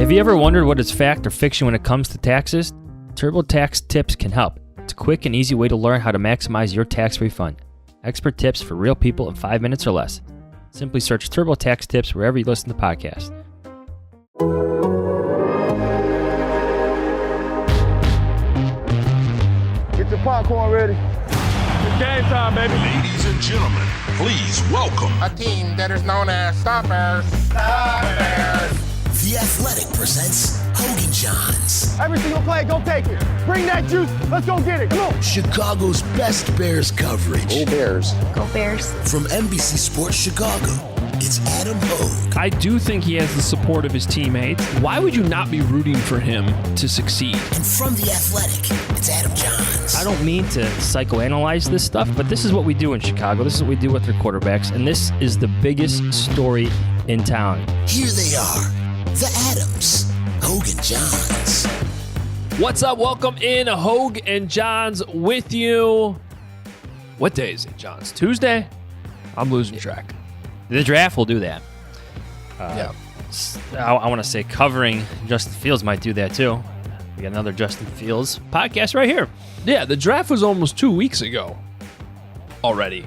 Have you ever wondered what is fact or fiction when it comes to taxes? TurboTax Tips can help. It's a quick and easy way to learn how to maximize your tax refund. Expert tips for real people in 5 minutes or less. Simply search TurboTax Tips wherever you listen to podcasts. Get your popcorn ready. It's game time, baby. Ladies and gentlemen, please welcome a team that is known as Stoppers. The Athletic presents Hoge Jahns. Every single play, go take it. Bring that juice. Let's go get it. Come on. Chicago's best Bears coverage. Go Bears. Go Bears. From NBC Sports Chicago, it's Adam Hoge. I do think he has the support of his teammates. Why would you not be rooting for him to succeed? And from The Athletic, it's Adam Jahns. I don't mean to psychoanalyze this stuff, but this is what we do in Chicago. This is what we do with our quarterbacks, and this is the biggest story in town. Here they are, the Adams, Hoge Jahns. What's up? Welcome in Hoge and Jahns with you. What day is it, Jahns? Tuesday? I'm losing track. The draft will do that. Yeah. I want to say covering Justin Fields might do that too. We got another Justin Fields podcast right here. Yeah, the draft was almost 2 weeks ago already.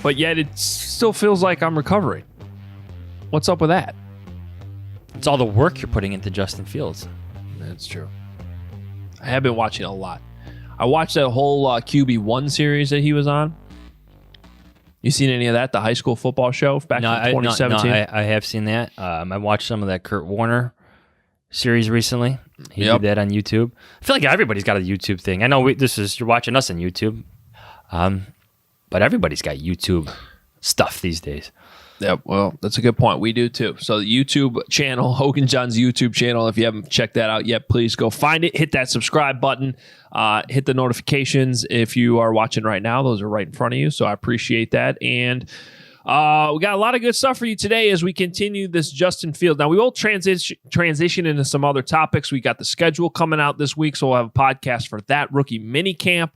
But yet it still feels like I'm recovering. What's up with that? It's all the work you're putting into Justin Fields. That's true. I have been watching a lot. I watched that whole QB1 series that he was on. You seen any of that? The high school football show back in 2017? I have seen that. I watched some of that Kurt Warner series recently. He did that on YouTube. I feel like everybody's got a YouTube thing. I know you're watching us on YouTube, but everybody's got YouTube stuff these days. Yeah, well, that's a good point. We do too. So the YouTube channel, Hoge and Jahns YouTube channel, if you haven't checked that out yet, please go find it. Hit that subscribe button. Hit the notifications if you are watching right now. Those are right in front of you, so I appreciate that. And we got a lot of good stuff for you today as we continue this Justin Fields. Now, we will transition into some other topics. We got the schedule coming out this week, so we'll have a podcast for that. Rookie minicamp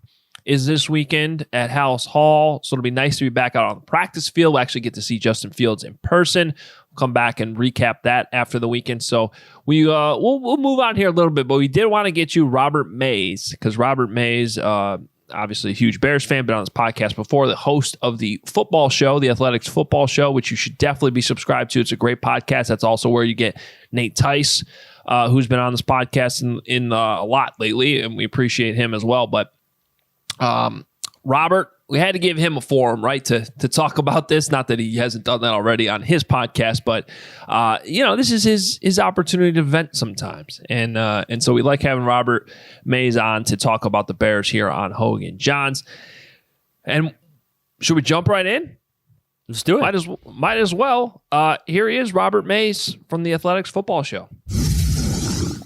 is this weekend at House Hall, so it'll be nice to be back out on the practice field. We'll actually get to see Justin Fields in person. We'll come back and recap that after the weekend. So we'll move on here a little bit, but we did want to get you Robert Mays, because Robert Mays, obviously a huge Bears fan, been on this podcast before, the host of the football show, the Athletics football show, which you should definitely be subscribed to. It's a great podcast. That's also where you get Nate Tice, who's been on this podcast in a lot lately, and we appreciate him as well. But Robert, we had to give him a forum, right, to talk about this. Not that he hasn't done that already on his podcast, but this is his opportunity to vent sometimes, and so we like having Robert Mays on to talk about the Bears here on Hoge and Jahns. And should we jump right in? Let's do it. Might as well. Here he is, Robert Mays from the Athletics Football Show.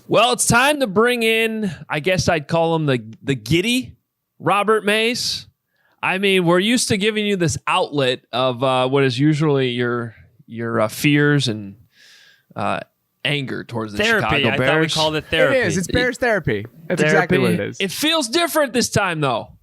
Well, it's time to bring in, I guess I'd call him the giddy Robert Mays. I mean, we're used to giving you this outlet of what is usually your fears and anger towards the Chicago Bears. I thought we called it therapy. It is. It's Bears therapy. That's exactly what it is. It feels different this time, though.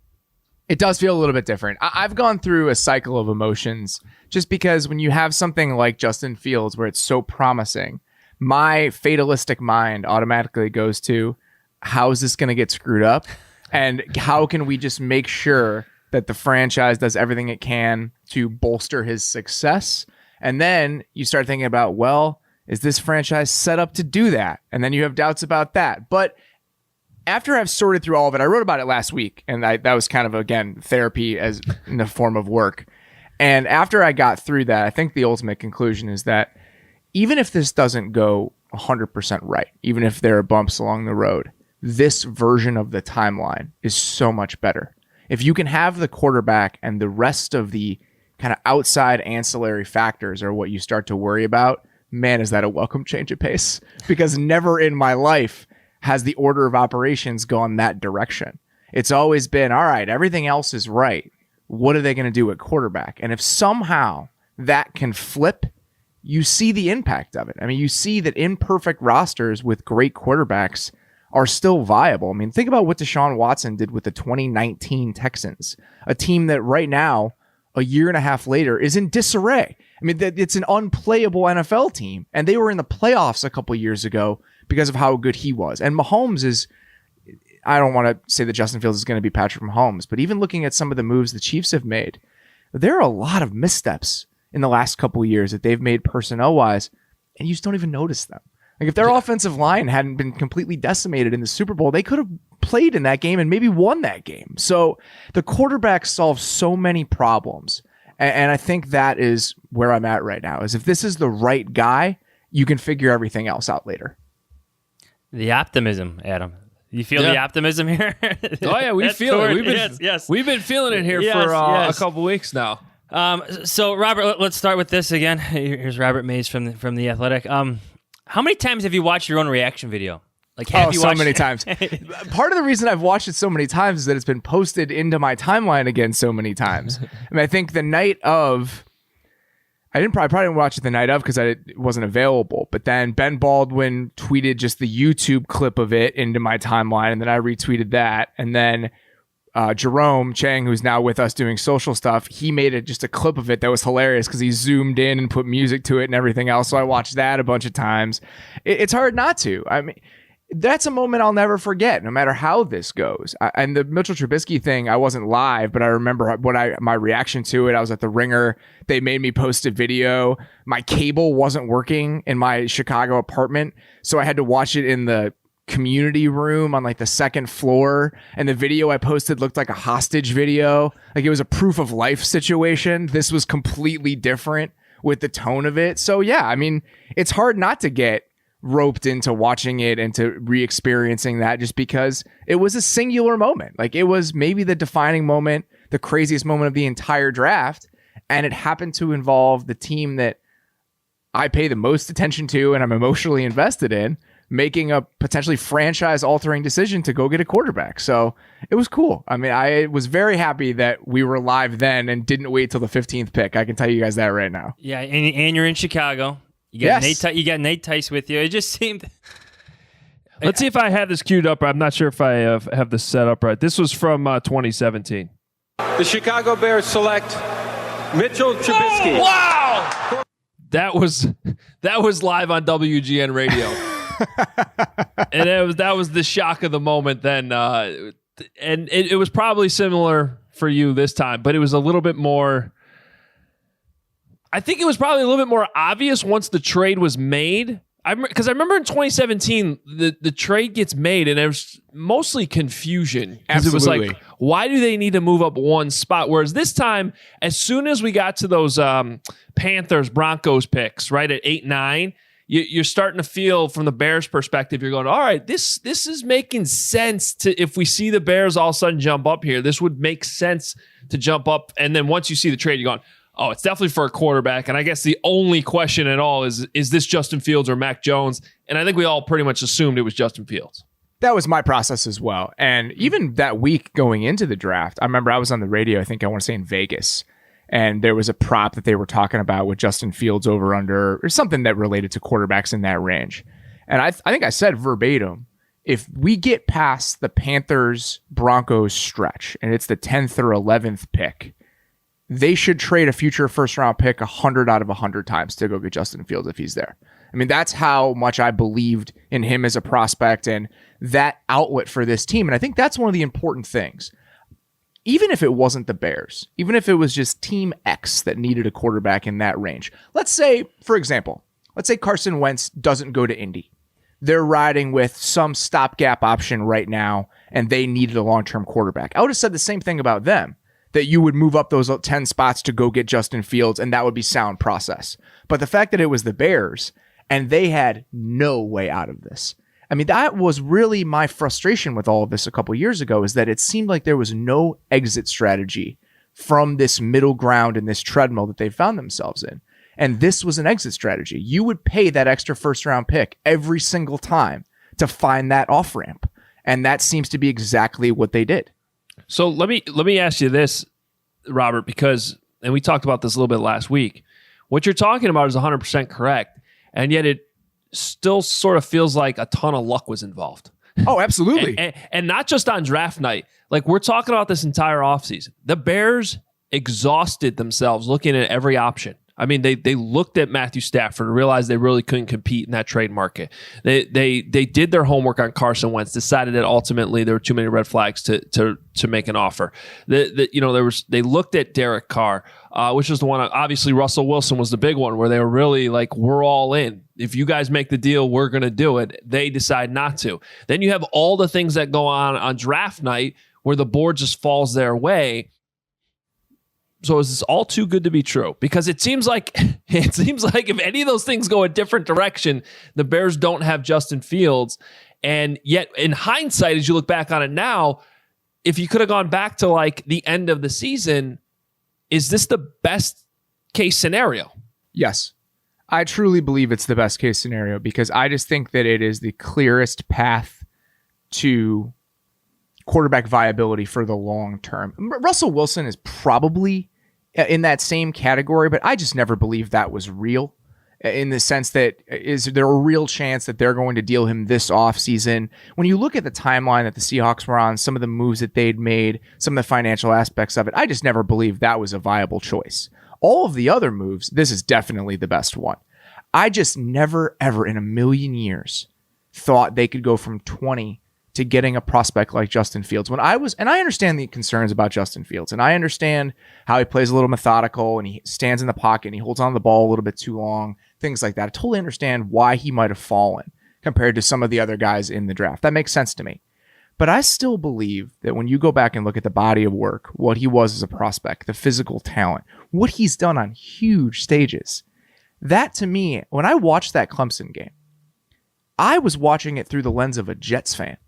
It does feel a little bit different. I've gone through a cycle of emotions just because when you have something like Justin Fields where it's so promising, my fatalistic mind automatically goes to, how is this going to get screwed up? And how can we just make sure that the franchise does everything it can to bolster his success? And then you start thinking about, well, is this franchise set up to do that? And then you have doubts about that. But after I've sorted through all of it, I wrote about it last week, and that was kind of, again, therapy as in the form of work. And after I got through that, I think the ultimate conclusion is that even if this doesn't go 100% right, even if there are bumps along the road, this version of the timeline is so much better. If you can have the quarterback and the rest of the kind of outside ancillary factors are what you start to worry about, man, is that a welcome change of pace? Because never in my life has the order of operations gone that direction. It's always been, all right, everything else is right. What are they going to do at quarterback? And if somehow that can flip, you see the impact of it. I mean, you see that imperfect rosters with great quarterbacks are still viable. I mean, think about what Deshaun Watson did with the 2019 Texans, a team that right now, a year and a half later, is in disarray. I mean, it's an unplayable NFL team, and they were in the playoffs a couple years ago because of how good he was. And Mahomes is, I don't want to say that Justin Fields is going to be Patrick Mahomes, but even looking at some of the moves the Chiefs have made, there are a lot of missteps in the last couple of years that they've made personnel-wise, and you just don't even notice them. Like, if their offensive line hadn't been completely decimated in the Super Bowl, they could have played in that game and maybe won that game. So the quarterback solves so many problems. And I think that is where I'm at right now, is if this is the right guy, you can figure everything else out later. The optimism, Adam. You feel the optimism here? Oh, yeah, we feel it. We've been feeling it here for a couple weeks now. So, Robert, let's start with this again. Here's Robert Mays from The Athletic. How many times have you watched your own reaction video? Like, have you watched so many times. Part of the reason I've watched it so many times is that it's been posted into my timeline again so many times. I mean, I think the night of, I probably didn't watch it the night of because it wasn't available. But then Ben Baldwin tweeted just the YouTube clip of it into my timeline, and then I retweeted that. And then Jerome Chang, who's now with us doing social stuff, he made just a clip of it that was hilarious because he zoomed in and put music to it and everything else. So I watched that a bunch of times. It's hard not to. I mean, that's a moment I'll never forget, no matter how this goes. And the Mitchell Trubisky thing, I wasn't live, but I remember my reaction to it. I was at the Ringer. They made me post a video. My cable wasn't working in my Chicago apartment, so I had to watch it in the community room on like the second floor. And the video I posted looked like a hostage video. Like, it was a proof of life situation. This was completely different with the tone of it. So yeah, I mean, it's hard not to get roped into watching it and to re-experiencing that, just because it was a singular moment. Like, it was maybe the defining moment, the craziest moment of the entire draft, and it happened to involve the team that I pay the most attention to and I'm emotionally invested in, making a potentially franchise-altering decision to go get a quarterback. So it was cool. I mean, I was very happy that we were live then and didn't wait till the 15th pick. I can tell you guys that right now. Yeah, and you're in Chicago. You got Nate Tice with you. It just seemed. Let's see if I have this queued up. I'm not sure if I have this set up right. This was from 2017. The Chicago Bears select Mitchell Trubisky. Oh, wow! That was live on WGN radio, and that was the shock of the moment then. And it was probably similar for you this time, but it was a little bit more. I think it was probably a little bit more obvious once the trade was made. Because I remember in 2017, the trade gets made and there's mostly confusion. Absolutely. It was like, why do they need to move up one spot? Whereas this time, as soon as we got to those Panthers-Broncos picks, right, at 8-9, you're starting to feel from the Bears' perspective, you're going, all right, this is making sense. If we see the Bears all of a sudden jump up here, this would make sense to jump up. And then once you see the trade, you're going, oh, it's definitely for a quarterback. And I guess the only question at all is this Justin Fields or Mac Jones? And I think we all pretty much assumed it was Justin Fields. That was my process as well. And even that week going into the draft, I remember I was on the radio, I want to say in Vegas, and there was a prop that they were talking about with Justin Fields over under or something that related to quarterbacks in that range. And I think I said verbatim, if we get past the Panthers-Broncos stretch and it's the 10th or 11th pick, they should trade a future first-round pick 100 out of 100 times to go get Justin Fields if he's there. I mean, that's how much I believed in him as a prospect and that outlet for this team. And I think that's one of the important things. Even if it wasn't the Bears, even if it was just Team X that needed a quarterback in that range. Let's say, for example, Carson Wentz doesn't go to Indy. They're riding with some stopgap option right now, and they needed a long-term quarterback. I would have said the same thing about them, that you would move up those 10 spots to go get Justin Fields, and that would be sound process. But the fact that it was the Bears, and they had no way out of this. I mean, that was really my frustration with all of this a couple years ago, is that it seemed like there was no exit strategy from this middle ground and this treadmill that they found themselves in. And this was an exit strategy. You would pay that extra first-round pick every single time to find that off-ramp. And that seems to be exactly what they did. So let me ask you this, Robert, because, and we talked about this a little bit last week, what you're talking about is 100% correct, and yet it still sort of feels like a ton of luck was involved. Oh, absolutely. and not just on draft night. Like, we're talking about this entire offseason. The Bears exhausted themselves looking at every option. I mean, they looked at Matthew Stafford and realized they really couldn't compete in that trade market. They did their homework on Carson Wentz, decided that ultimately there were too many red flags to make an offer. They looked at Derek Carr, which was the one. Obviously, Russell Wilson was the big one where they were really like, we're all in. If you guys make the deal, we're going to do it. They decide not to. Then you have all the things that go on draft night where the board just falls their way. So is this all too good to be true? Because it seems like if any of those things go a different direction, the Bears don't have Justin Fields. And yet, in hindsight, as you look back on it now, if you could have gone back to like the end of the season, is this the best case scenario? Yes. I truly believe it's the best case scenario because I just think that it is the clearest path to quarterback viability for the long term. Russell Wilson is probably in that same category, but I just never believed that was real in the sense that is there a real chance that they're going to deal him this offseason? When you look at the timeline that the Seahawks were on, some of the moves that they'd made, some of the financial aspects of it, I just never believed that was a viable choice. All of the other moves, this is definitely the best one. I just never, ever in a million years thought they could go from 20 to getting a prospect like Justin Fields. And I understand the concerns about Justin Fields, and I understand how he plays a little methodical and he stands in the pocket and he holds on to the ball a little bit too long, things like that. I totally understand why he might have fallen compared to some of the other guys in the draft. That makes sense to me. But I still believe that when you go back and look at the body of work, what he was as a prospect, the physical talent, what he's done on huge stages, that to me, when I watched that Clemson game, I was watching it through the lens of a Jets fan,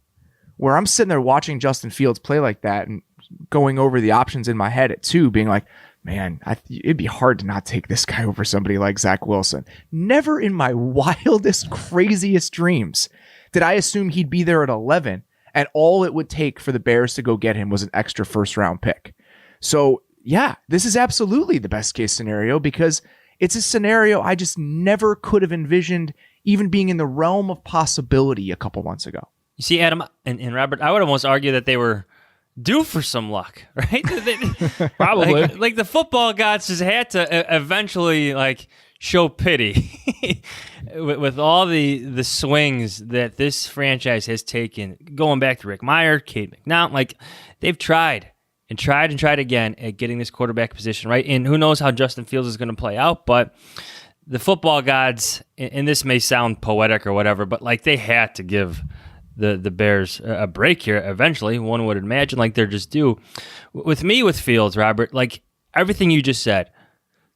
where I'm sitting there watching Justin Fields play like that and going over the options in my head at 2, being like, man, it'd be hard to not take this guy over somebody like Zach Wilson. Never in my wildest, craziest dreams did I assume he'd be there at 11, and all it would take for the Bears to go get him was an extra first-round pick. So, yeah, this is absolutely the best case scenario because it's a scenario I just never could have envisioned even being in the realm of possibility a couple months ago. You see, Adam and Robert, I would almost argue that they were due for some luck, right? Probably. Like the football gods just had to eventually show pity with all the swings that this franchise has taken, going back to Rick Meyer, Cade McNown. They've tried and tried again at getting this quarterback position right. And who knows how Justin Fields is going to play out, but the football gods, and this may sound poetic or whatever, but they had to give the Bears a break here eventually, one would imagine, they're just due. With Fields, Robert, everything you just said,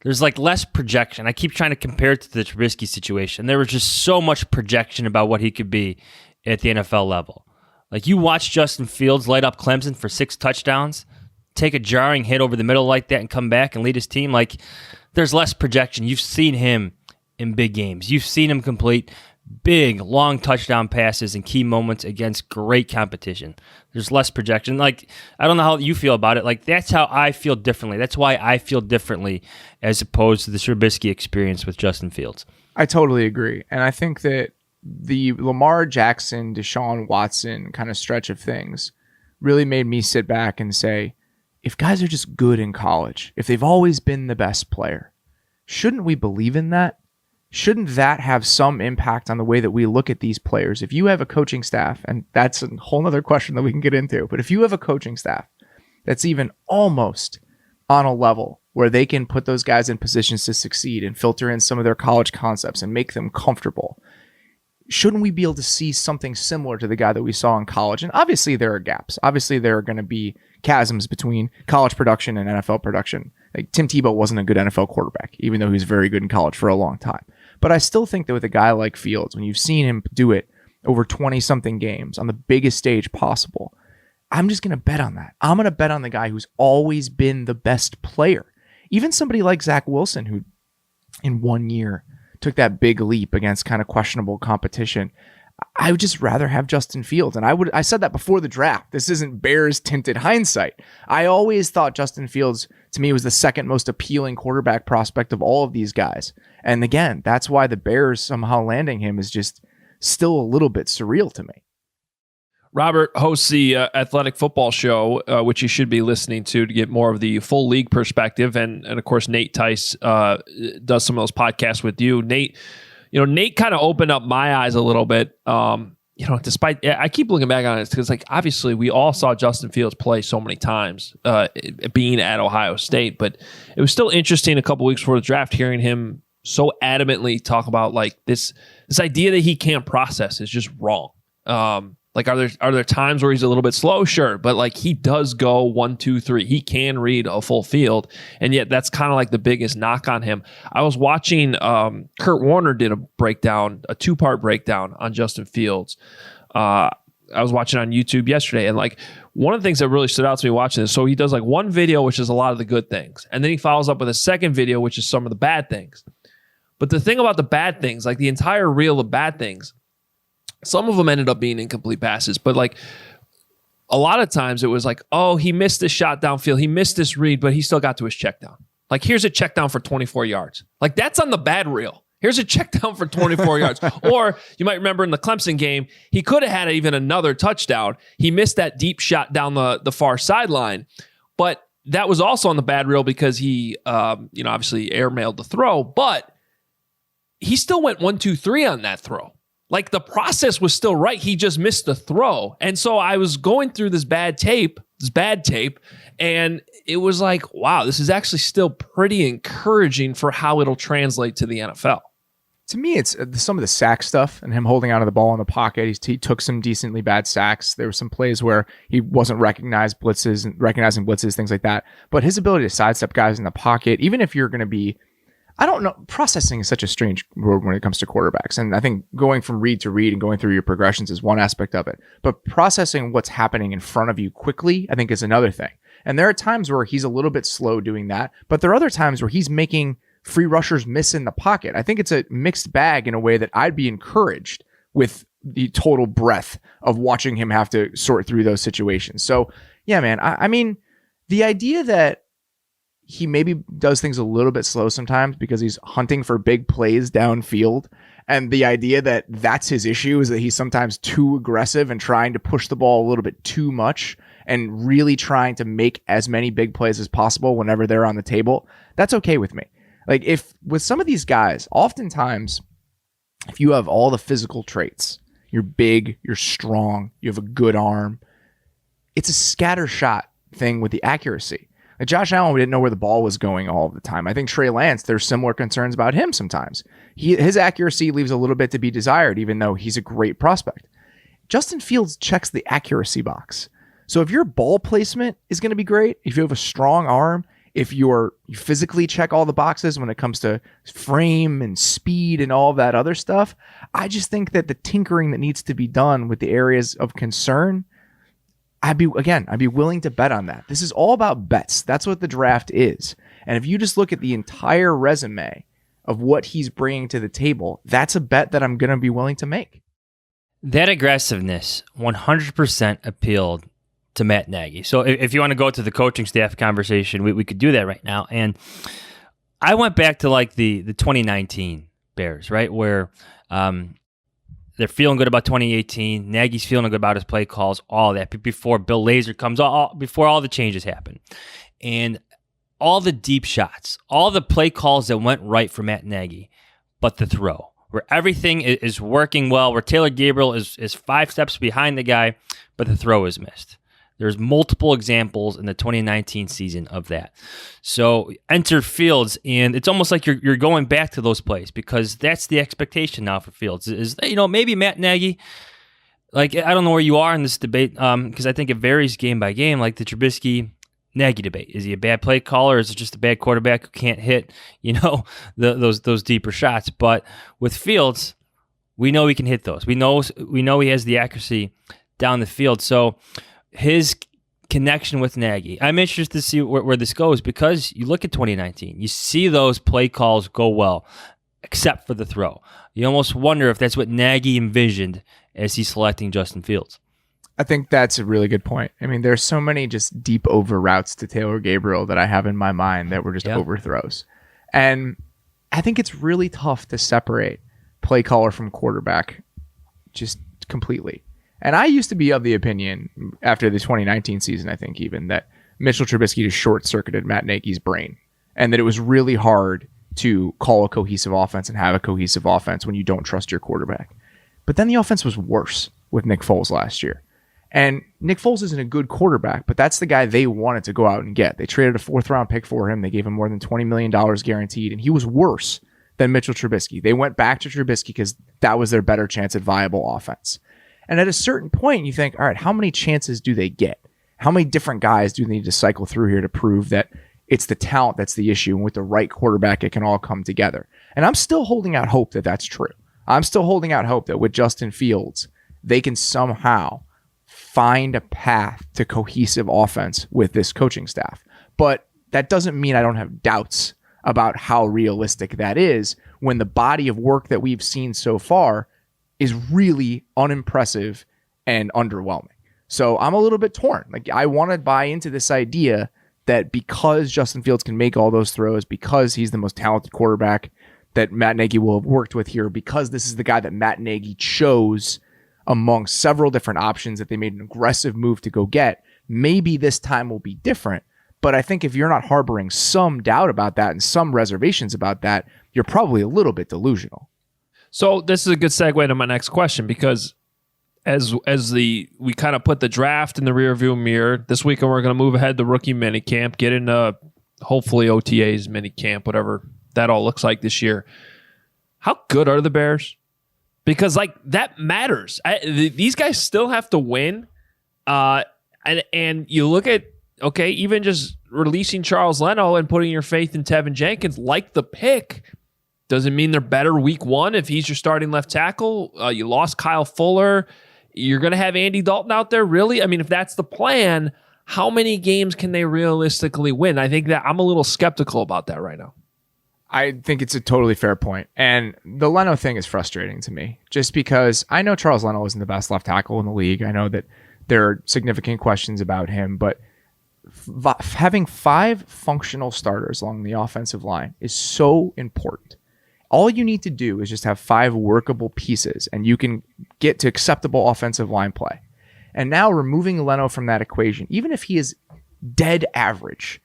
there's less projection. I keep trying to compare it to the Trubisky situation. There was just so much projection about what he could be at the NFL level. You watch Justin Fields light up Clemson for 6 touchdowns, take a jarring hit over the middle like that and come back and lead his team. There's less projection. You've seen him in big games. You've seen him complete big, long touchdown passes in key moments against great competition. There's less projection. I don't know how you feel about it. That's how I feel differently. That's why I feel differently as opposed to the Trubisky experience with Justin Fields. I totally agree. And I think that the Lamar Jackson, Deshaun Watson kind of stretch of things really made me sit back and say, if guys are just good in college, if they've always been the best player, shouldn't we believe in that? Shouldn't that have some impact on the way that we look at these players? If you have a coaching staff, and that's a whole other question that we can get into, but if you have a coaching staff that's even almost on a level where they can put those guys in positions to succeed and filter in some of their college concepts and make them comfortable, shouldn't we be able to see something similar to the guy that we saw in college? And obviously there are gaps. Obviously there are going to be chasms between college production and NFL production. Tim Tebow wasn't a good NFL quarterback, even though he was very good in college for a long time. But I still think that with a guy like Fields, when you've seen him do it over 20-something games on the biggest stage possible, I'm just going to bet on that. I'm going to bet on the guy who's always been the best player. Even somebody like Zach Wilson, who in 1 year took that big leap against kind of questionable competition. I would just rather have Justin Fields. And I said that before the draft. This isn't Bears tinted hindsight. I always thought Justin Fields, to me, was the second most appealing quarterback prospect of all of these guys. And again, that's why the Bears somehow landing him is just still a little bit surreal to me. Robert hosts the Athletic Football Show, which you should be listening to get more of the full league perspective. And of course, Nate Tice does some of those podcasts with you. Nate kind of opened up my eyes a little bit. Despite I keep looking back on it because, like, obviously we all saw Justin Fields play so many times being at Ohio State, but it was still interesting a couple weeks before the draft hearing him so adamantly talk about like this idea that he can't process is just wrong. Like, are there times where he's a little bit slow? Sure. But like, he does go 1, 2, 3. He can read a full field. And yet that's kind of like the biggest knock on him. I was watching, Kurt Warner did a 2-part breakdown on Justin Fields. I was watching on YouTube yesterday. And like, one of the things that really stood out to me watching this, so he does like one video, which is a lot of the good things. And then he follows up with a second video, which is some of the bad things. But the thing about the bad things, like the entire reel of bad things, some of them ended up being incomplete passes, but like a lot of times it was like, oh, he missed this shot downfield. He missed this read, but he still got to his check down. Like, here's a check down for 24 yards. Like, that's on the bad reel. Here's a check down for 24 yards. Or you might remember in the Clemson game, he could have had even another touchdown. He missed that deep shot down the far sideline, but that was also on the bad reel because he, obviously airmailed the throw, but he still went 1, 2, 3 on that throw. Like, the process was still right. He just missed the throw. And so I was going through this bad tape, and it was like, wow, this is actually still pretty encouraging for how it'll translate to the NFL. To me, it's some of the sack stuff and him holding onto the ball in the pocket. He took some decently bad sacks. There were some plays where he wasn't recognizing blitzes, things like that. But his ability to sidestep guys in the pocket, even if you're going to be, I don't know. Processing is such a strange word when it comes to quarterbacks. And I think going from read to read and going through your progressions is one aspect of it. But processing what's happening in front of you quickly, I think, is another thing. And there are times where he's a little bit slow doing that. But there are other times where he's making free rushers miss in the pocket. I think it's a mixed bag in a way that I'd be encouraged with the total breadth of watching him have to sort through those situations. So, yeah, man, I mean, the idea that he maybe does things a little bit slow sometimes because he's hunting for big plays downfield. And the idea that that's his issue is that he's sometimes too aggressive and trying to push the ball a little bit too much and really trying to make as many big plays as possible whenever they're on the table. That's okay with me. Like, if with some of these guys, oftentimes, if you have all the physical traits, you're big, you're strong, you have a good arm, it's a scatter shot thing with the accuracy. Like Josh Allen, we didn't know where the ball was going all of the time. I think Trey Lance, there's similar concerns about him sometimes. His accuracy leaves a little bit to be desired, even though he's a great prospect. Justin Fields checks the accuracy box. So if your ball placement is going to be great, if you have a strong arm, if you physically check all the boxes when it comes to frame and speed and all of that other stuff, I just think that the tinkering that needs to be done with the areas of concern, I'd be willing to bet on that. This is all about bets. That's what the draft is. And if you just look at the entire resume of what he's bringing to the table, that's a bet that I'm going to be willing to make. That aggressiveness 100% appealed to Matt Nagy. So if you want to go to the coaching staff conversation, we could do that right now. And I went back to like the 2019 Bears, right? Where they're feeling good about 2018. Nagy's feeling good about his play calls, all that. Before Bill Lazor comes, before all the changes happen. And all the deep shots, all the play calls that went right for Matt Nagy, but the throw, where everything is working well, where Taylor Gabriel is 5 steps behind the guy, but the throw is missed. There's multiple examples in the 2019 season of that. So enter Fields, and it's almost like you're going back to those plays because that's the expectation now for Fields. Is maybe Matt Nagy, like, I don't know where you are in this debate because I think it varies game by game, like the Trubisky Nagy debate. Is he a bad play caller, or is it just a bad quarterback who can't hit those deeper shots? But with Fields, we know he can hit those. We know he has the accuracy down the field. So his connection with Nagy, I'm interested to see where this goes because you look at 2019, you see those play calls go well, except for the throw. You almost wonder if that's what Nagy envisioned as he's selecting Justin Fields. I think that's a really good point. I mean, there's so many just deep over routes to Taylor Gabriel that I have in my mind that were just overthrows. And I think it's really tough to separate play caller from quarterback just completely. And I used to be of the opinion after the 2019 season, I think even, that Mitchell Trubisky just short-circuited Matt Nagy's brain, and that it was really hard to call a cohesive offense and have a cohesive offense when you don't trust your quarterback. But then the offense was worse with Nick Foles last year. And Nick Foles isn't a good quarterback, but that's the guy they wanted to go out and get. They traded a 4th-round pick for him. They gave him more than $20 million guaranteed, and he was worse than Mitchell Trubisky. They went back to Trubisky because that was their better chance at viable offense. And at a certain point, you think, all right, how many chances do they get? How many different guys do they need to cycle through here to prove that it's the talent that's the issue, and with the right quarterback, it can all come together? And I'm still holding out hope that that's true. I'm still holding out hope that with Justin Fields, they can somehow find a path to cohesive offense with this coaching staff. But that doesn't mean I don't have doubts about how realistic that is when the body of work that we've seen so far is really unimpressive and underwhelming. So I'm a little bit torn. Like, I want to buy into this idea that because Justin Fields can make all those throws, because he's the most talented quarterback that Matt Nagy will have worked with here, because this is the guy that Matt Nagy chose among several different options that they made an aggressive move to go get, maybe this time will be different. But I think if you're not harboring some doubt about that and some reservations about that, you're probably a little bit delusional. So this is a good segue to my next question, because as we kind of put the draft in the rearview mirror, this weekend we're going to move ahead to rookie minicamp, get into hopefully OTAs minicamp, whatever that all looks like this year. How good are the Bears? Because that matters. These guys still have to win. And you look at, okay, even just releasing Charles Leno and putting your faith in Tevin Jenkins, like the pick, doesn't mean they're better week one if he's your starting left tackle. You lost Kyle Fuller. You're going to have Andy Dalton out there, really? I mean, if that's the plan, how many games can they realistically win? I think that I'm a little skeptical about that right now. I think it's a totally fair point. And the Leno thing is frustrating to me, just because I know Charles Leno isn't the best left tackle in the league. I know that there are significant questions about him, but having 5 functional starters along the offensive line is so important. All you need to do is just have 5 workable pieces, and you can get to acceptable offensive line play. And now removing Leno from that equation, even if he is dead average,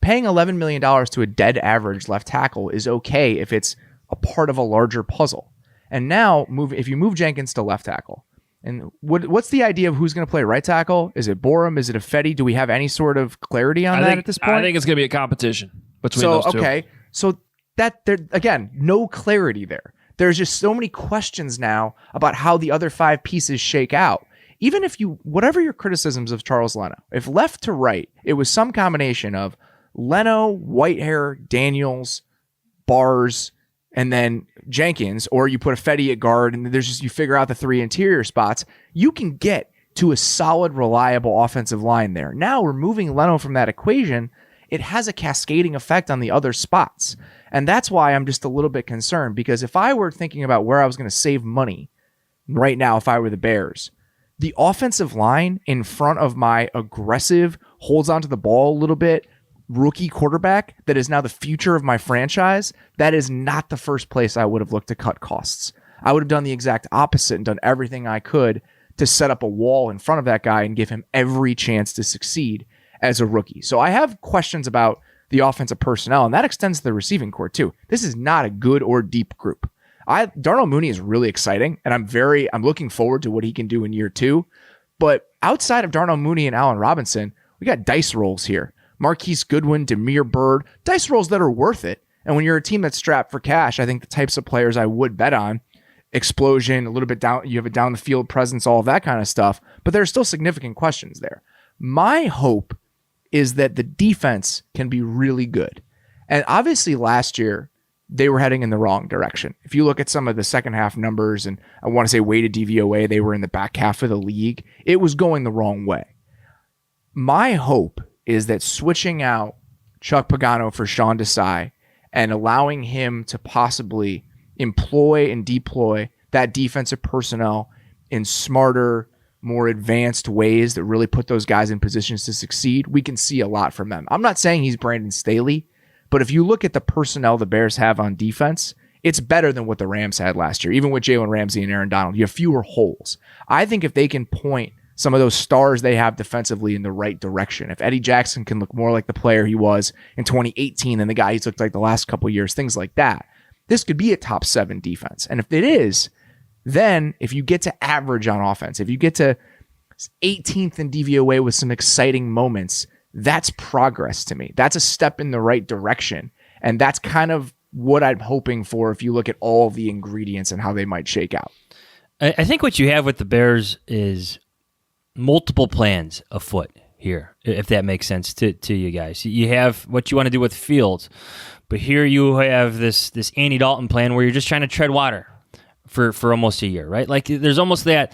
paying $11 million to a dead average left tackle is okay if it's a part of a larger puzzle. And now, if you move Jenkins to left tackle, and what's the idea of who's going to play right tackle? Is it Borum? Is it Ifedi? Do we have any sort of clarity on that at this point? I think it's going to be a competition between those two. Okay, so that there again, no clarity there. There's just so many questions now about how the other 5 pieces shake out. Even if whatever your criticisms of Charles Leno, if left to right, it was some combination of Leno, Whitehair, Daniels, Bars, and then Jenkins, or you put a Fetty at guard, and you figure out the 3 interior spots, you can get to a solid, reliable offensive line there. Now, removing Leno from that equation, it has a cascading effect on the other spots. And that's why I'm just a little bit concerned, because if I were thinking about where I was going to save money right now, if I were the Bears, the offensive line in front of my aggressive, holds onto the ball a little bit, rookie quarterback that is now the future of my franchise, that is not the first place I would have looked to cut costs. I would have done the exact opposite and done everything I could to set up a wall in front of that guy and give him every chance to succeed as a rookie. So I have questions about the offensive personnel, and that extends to the receiving corps too. This is not a good or deep group. Darnell Mooney is really exciting, and I'm looking forward to what he can do in year 2. But outside of Darnell Mooney and Allen Robinson, we got dice rolls here. Marquise Goodwin, Damiere Byrd, dice rolls that are worth it. And when you're a team that's strapped for cash, I think the types of players I would bet on, explosion, a little bit down, you have a down the field presence, all of that kind of stuff, but there are still significant questions there. My hope is that the defense can be really good. And obviously last year, they were heading in the wrong direction. If you look at some of the second half numbers, and I want to say weighted DVOA, they were in the back half of the league. It was going the wrong way. My hope is that switching out Chuck Pagano for Sean Desai and allowing him to possibly employ and deploy that defensive personnel in smarter, more advanced ways that really put those guys in positions to succeed, we can see a lot from them. I'm not saying he's Brandon Staley, but if you look at the personnel the Bears have on defense, it's better than what the Rams had last year. Even with Jalen Ramsey and Aaron Donald, you have fewer holes. I think if they can point some of those stars they have defensively in the right direction, if Eddie Jackson can look more like the player he was in 2018 than the guy he's looked like the last couple of years, things like that, this could be a top 7 defense. And if it is, then if you get to average on offense, if you get to 18th in DVOA with some exciting moments, that's progress to me. That's a step in the right direction. And that's kind of what I'm hoping for if you look at all the ingredients and how they might shake out. I think what you have with the Bears is multiple plans afoot here, if that makes sense to you guys. You have what you want to do with Fields, but here you have this Andy Dalton plan where you're just trying to tread water for almost a year, right? Like there's almost that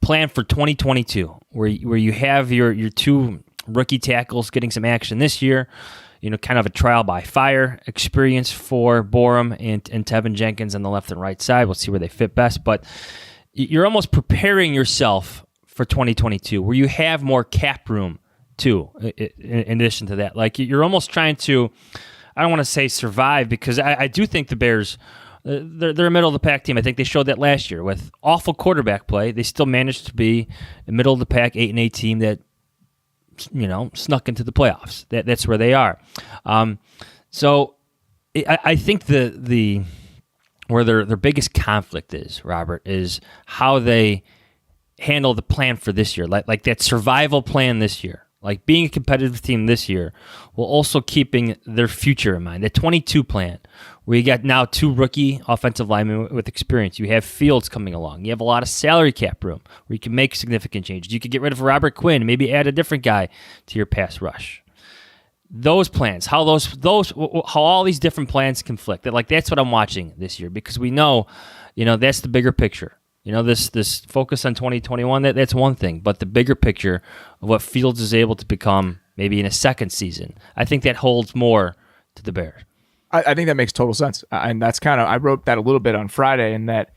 plan for 2022 where you have your 2 rookie tackles getting some action this year, kind of a trial by fire experience for Borum and Tevin Jenkins on the left and right side. We'll see where they fit best, but you're almost preparing yourself for 2022 where you have more cap room too, in addition to that. Like you're almost trying to, I don't want to say survive, because I do think the Bears, they're a middle-of-the-pack team. I think they showed that last year. With awful quarterback play, they still managed to be a middle-of-the-pack 8-8 team that snuck into the playoffs. That's where they are. So I think the where their biggest conflict is, Robert, is how they handle the plan for this year, like that survival plan this year, like being a competitive team this year, while also keeping their future in mind. The 22 plan, where you got now 2 rookie offensive linemen with experience. You have Fields coming along. You have a lot of salary cap room where you can make significant changes. You could get rid of Robert Quinn, maybe add a different guy to your pass rush. Those plans, how all these different plans conflict. That's what I'm watching this year, because we know, that's the bigger picture. This focus on 2021, that's one thing, but the bigger picture of what Fields is able to become maybe in a second season, I think that holds more to the Bears. I think that makes total sense. And that's I wrote that a little bit on Friday, in that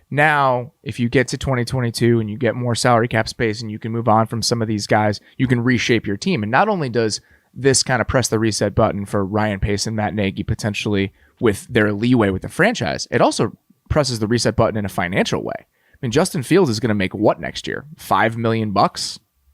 now if you get to 2022 and you get more salary cap space and you can move on from some of these guys, you can reshape your team. And not only does this kind of press the reset button for Ryan Pace and Matt Nagy potentially with their leeway with the franchise, it also presses the reset button in a financial way. I mean, Justin Fields is going to make what next year? $5 million,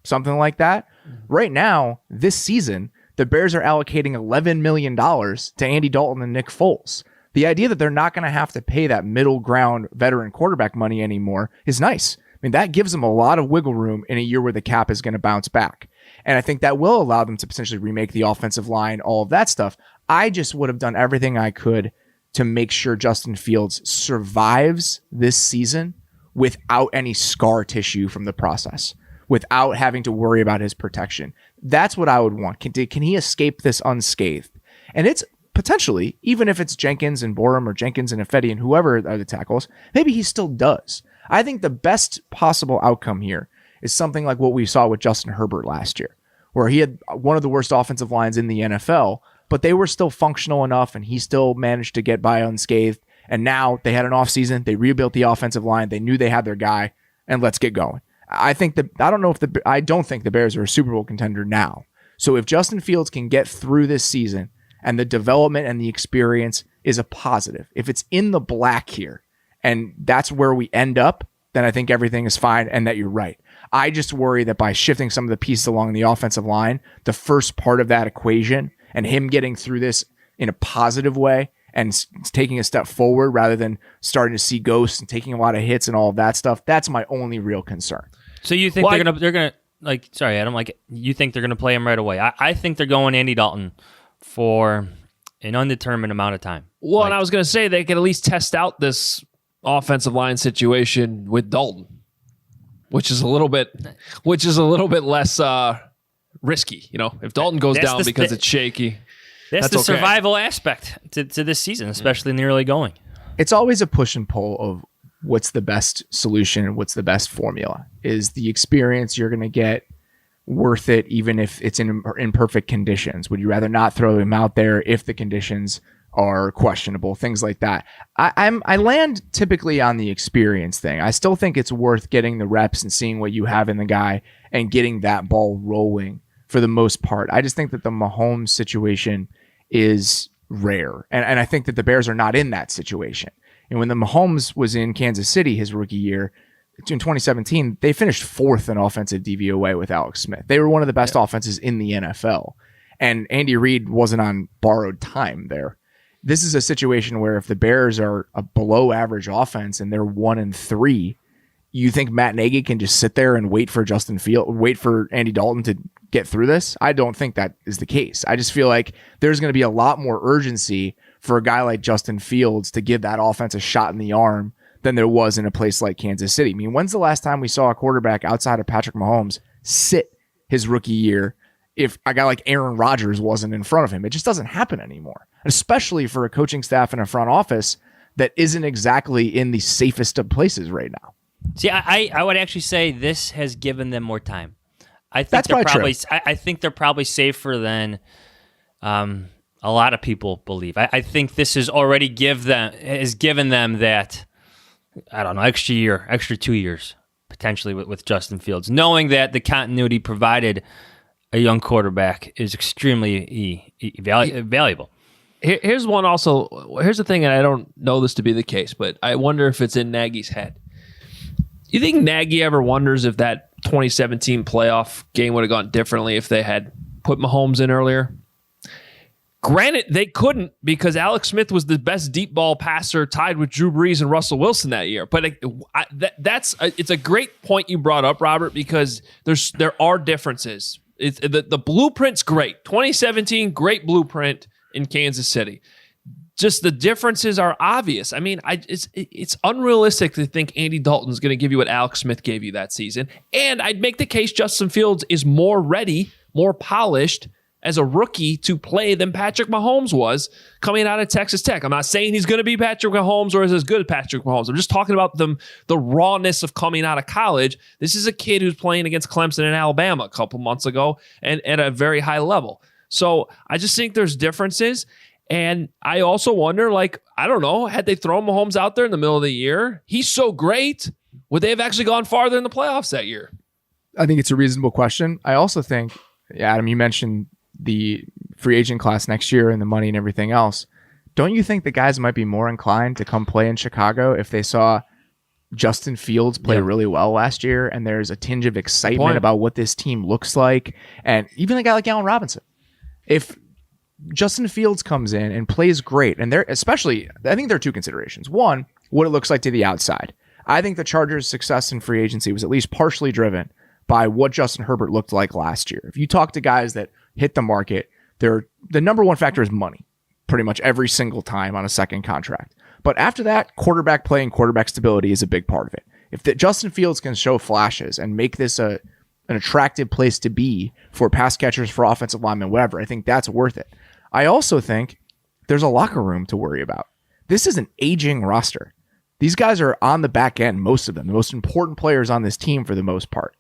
something like that. Right now, this season, the Bears are allocating $11 million to Andy Dalton and Nick Foles. The idea that they're not going to have to pay that middle ground veteran quarterback money anymore is nice. I mean, that gives them a lot of wiggle room in a year where the cap is going to bounce back. And I think that will allow them to potentially remake the offensive line, all of that stuff. I just would have done everything I could to make sure Justin Fields survives this season without any scar tissue from the process, without having to worry about his protection. That's what I would want. Can he escape this unscathed? And it's potentially, even if it's Jenkins and Borum or Jenkins and Ifedi and whoever are the tackles, maybe he still does. I think the best possible outcome here is something like what we saw with Justin Herbert last year, where he had one of the worst offensive lines in the NFL, but they were still functional enough and he still managed to get by unscathed. And now they had an offseason. They rebuilt the offensive line. They knew they had their guy, and let's get going. I don't think the Bears are a Super Bowl contender now. So if Justin Fields can get through this season and the development and the experience is a positive, if it's in the black here and that's where we end up, then I think everything is fine and that you're right. I just worry that by shifting some of the pieces along the offensive line, the first part of that equation and him getting through this in a positive way and taking a step forward rather than starting to see ghosts and taking a lot of hits and all of that stuff, that's my only real concern. So you think they're gonna like? Sorry, Adam. Like, you think they're gonna play him right away? I think they're going Andy Dalton for an undetermined amount of time. Well, and I was gonna say they could at least test out this offensive line situation with Dalton, which is a little bit less risky. If Dalton goes down because it's shaky. That's the survival aspect to this season, especially in the early going. It's always a push and pull of what's the best solution and what's the best formula. Is the experience you're going to get worth it even if it's in imperfect conditions? Would you rather not throw him out there if the conditions are questionable? Things like that. I land typically on the experience thing. I still think it's worth getting the reps and seeing what you have in the guy and getting that ball rolling for the most part. I just think that the Mahomes situation is rare. And I think that the Bears are not in that situation. And when the Mahomes was in Kansas City his rookie year, in 2017, they finished 4th in offensive DVOA with Alex Smith. They were one of the best offenses in the NFL. And Andy Reid wasn't on borrowed time there. This is a situation where if the Bears are a below average offense and they're 1-3, you think Matt Nagy can just sit there and wait for Andy Dalton to get through this? I don't think that is the case. I just feel like there's going to be a lot more urgency for a guy like Justin Fields to give that offense a shot in the arm than there was in a place like Kansas City. I mean, when's the last time we saw a quarterback outside of Patrick Mahomes sit his rookie year if a guy like Aaron Rodgers wasn't in front of him? It just doesn't happen anymore, especially for a coaching staff and a front office that isn't exactly in the safest of places right now. See, I would actually say this has given them more time. I think That's they're probably true. I think they're probably safer than a lot of people believe. I think this has already given them that, I don't know, extra 2 years potentially with Justin Fields, knowing that the continuity provided a young quarterback is extremely valuable. Here's one also. Here's the thing, and I don't know this to be the case, but I wonder if it's in Nagy's head. You think Nagy ever wonders if that 2017 playoff game would have gone differently if they had put Mahomes in earlier? Granted, they couldn't because Alex Smith was the best deep ball passer, tied with Drew Brees and Russell Wilson that year. But it's a great point you brought up, Robert, because there are differences. The blueprint's great. 2017, great blueprint in Kansas City. Just the differences are obvious. I mean, it's unrealistic to think Andy Dalton's going to give you what Alex Smith gave you that season. And I'd make the case Justin Fields is more ready, more polished as a rookie to play than Patrick Mahomes was coming out of Texas Tech. I'm not saying he's going to be Patrick Mahomes or is as good as Patrick Mahomes. I'm just talking about the rawness of coming out of college. This is a kid who's playing against Clemson and Alabama a couple months ago and at a very high level. So I just think there's differences. And I also wonder, I don't know, had they thrown Mahomes out there in the middle of the year, he's so great, would they have actually gone farther in the playoffs that year? I think it's a reasonable question. I also think, Adam, you mentioned the free agent class next year and the money and everything else. Don't you think the guys might be more inclined to come play in Chicago if they saw Justin Fields play really well last year and there's a tinge of excitement about what this team looks like? And even a guy like Allen Robinson. If Justin Fields comes in and plays great, and I think there are two considerations. One, what it looks like to the outside. I think the Chargers' success in free agency was at least partially driven by what Justin Herbert looked like last year. If you talk to guys that hit the market, the number one factor is money pretty much every single time on a second contract. But after that, quarterback play and quarterback stability is a big part of it. If Justin Fields can show flashes and make this an attractive place to be for pass catchers, for offensive linemen, whatever, I think that's worth it. I also think there's a locker room to worry about. This is an aging roster. These guys are on the back end, most of them, the most important players on this team for the most part.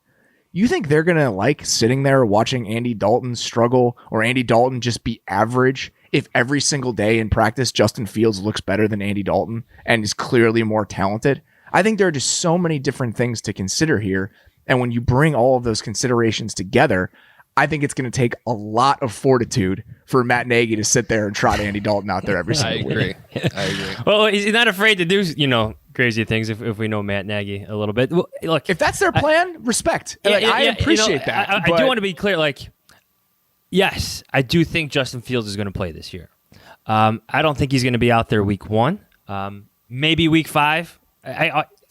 You think they're going to like sitting there watching Andy Dalton struggle or Andy Dalton just be average if every single day in practice Justin Fields looks better than Andy Dalton and is clearly more talented? I think there are just so many different things to consider here. And when you bring all of those considerations together, I think it's going to take a lot of fortitude for Matt Nagy to sit there and trot Andy Dalton out there every single week. I agree. Well, he's not afraid to do, crazy things if we know Matt Nagy a little bit. Well, look, if that's their plan, respect. I appreciate that. I do want to be clear. Yes, I do think Justin Fields is going to play this year. I don't think he's going to be out there week 1. Maybe week 5.